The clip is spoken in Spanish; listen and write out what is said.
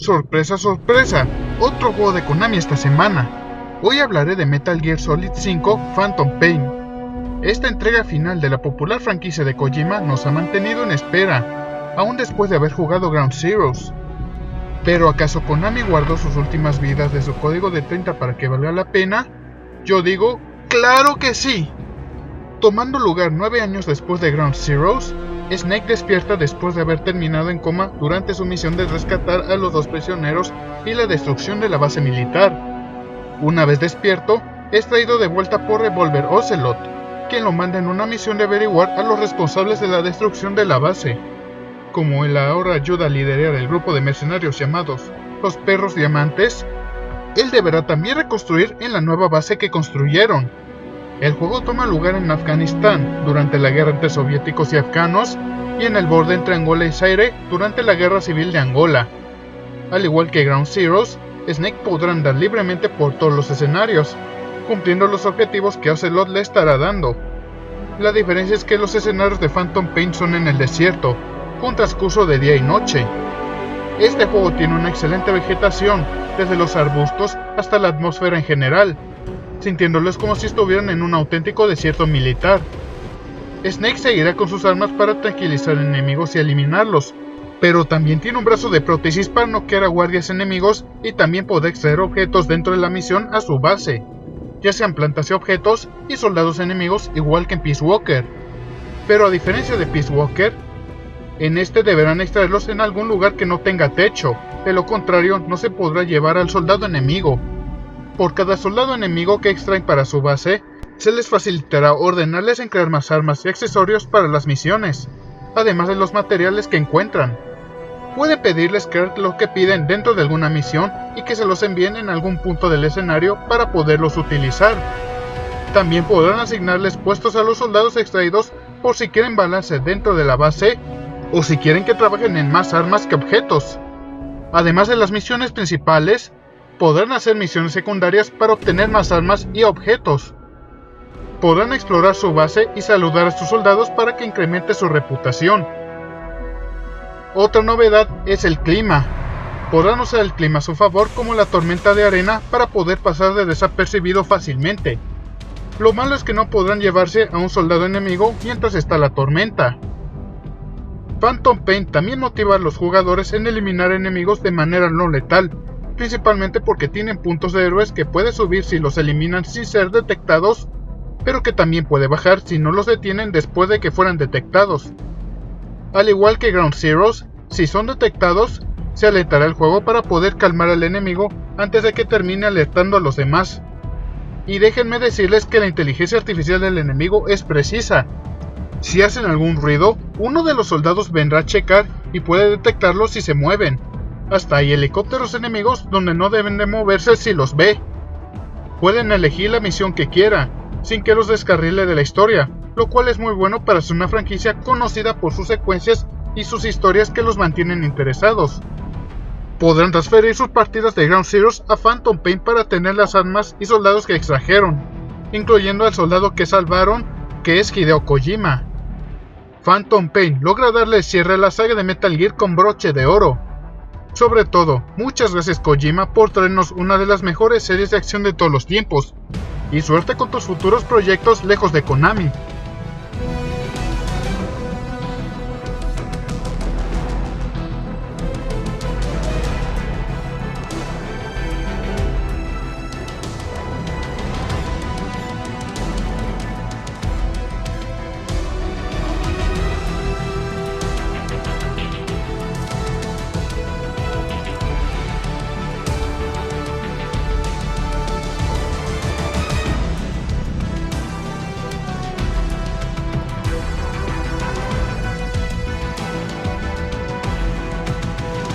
Sorpresa, sorpresa, otro juego de Konami esta semana. Hoy hablaré de Metal Gear Solid 5 Phantom Pain. Esta entrega final de la popular franquicia de Kojima nos ha mantenido en espera, aún después de haber jugado Ground Zeroes. ¿Pero acaso Konami guardó sus últimas vidas de su código de 30 para que valga la pena? Yo digo, ¡claro que sí! Tomando lugar 9 años después de Ground Zeroes, Snake despierta después de haber terminado en coma durante su misión de rescatar a los 2 prisioneros y la destrucción de la base militar. Una vez despierto, es traído de vuelta por Revolver Ocelot, quien lo manda en una misión de averiguar a los responsables de la destrucción de la base. Como él ahora ayuda a liderar el grupo de mercenarios llamados los Perros Diamantes, él deberá también reconstruir en la nueva base que construyeron. El juego toma lugar en Afganistán durante la guerra entre soviéticos y afganos y en el borde entre Angola y Zaire durante la guerra civil de Angola. Al igual que Ground Zeroes, Snake podrá andar libremente por todos los escenarios, cumpliendo los objetivos que Ocelot le estará dando. La diferencia es que los escenarios de Phantom Pain son en el desierto, con transcurso de día y noche. Este juego tiene una excelente vegetación, desde los arbustos hasta la atmósfera en general, sintiéndolos como si estuvieran en un auténtico desierto militar. Snake seguirá con sus armas para tranquilizar enemigos y eliminarlos, pero también tiene un brazo de prótesis para noquear a guardias enemigos y también podrá extraer objetos dentro de la misión a su base, ya sean plantas y objetos y soldados enemigos igual que en Peace Walker. Pero a diferencia de Peace Walker, en este deberán extraerlos en algún lugar que no tenga techo, de lo contrario no se podrá llevar al soldado enemigo. Por cada soldado enemigo que extraen para su base, se les facilitará ordenarles en crear más armas y accesorios para las misiones, además de los materiales que encuentran. Pueden pedirles crear lo que piden dentro de alguna misión y que se los envíen en algún punto del escenario para poderlos utilizar. También podrán asignarles puestos a los soldados extraídos por si quieren balancear dentro de la base o si quieren que trabajen en más armas que objetos. Además de las misiones principales, podrán hacer misiones secundarias para obtener más armas y objetos. Podrán explorar su base y saludar a sus soldados para que incremente su reputación. Otra novedad es el clima. Podrán usar el clima a su favor como la tormenta de arena para poder pasar de desapercibido fácilmente. Lo malo es que no podrán llevarse a un soldado enemigo mientras está la tormenta. Phantom Pain también motiva a los jugadores en eliminar enemigos de manera no letal, principalmente porque tienen puntos de héroes que puede subir si los eliminan sin ser detectados, pero que también puede bajar si no los detienen después de que fueran detectados. Al igual que Ground Zeroes, si son detectados, se alertará el juego para poder calmar al enemigo antes de que termine alertando a los demás. Y déjenme decirles que la inteligencia artificial del enemigo es precisa. Si hacen algún ruido, uno de los soldados vendrá a checar y puede detectarlos si se mueven. Hasta hay helicópteros enemigos donde no deben de moverse si los ve. Pueden elegir la misión que quieran, sin que los descarrile de la historia, lo cual es muy bueno para ser una franquicia conocida por sus secuencias y sus historias que los mantienen interesados. Podrán transferir sus partidas de Ground Zeroes a Phantom Pain para tener las armas y soldados que extrajeron, incluyendo al soldado que salvaron, que es Hideo Kojima. Phantom Pain logra darle cierre a la saga de Metal Gear con broche de oro. Sobre todo, muchas gracias Kojima por traernos una de las mejores series de acción de todos los tiempos, y suerte con tus futuros proyectos lejos de Konami.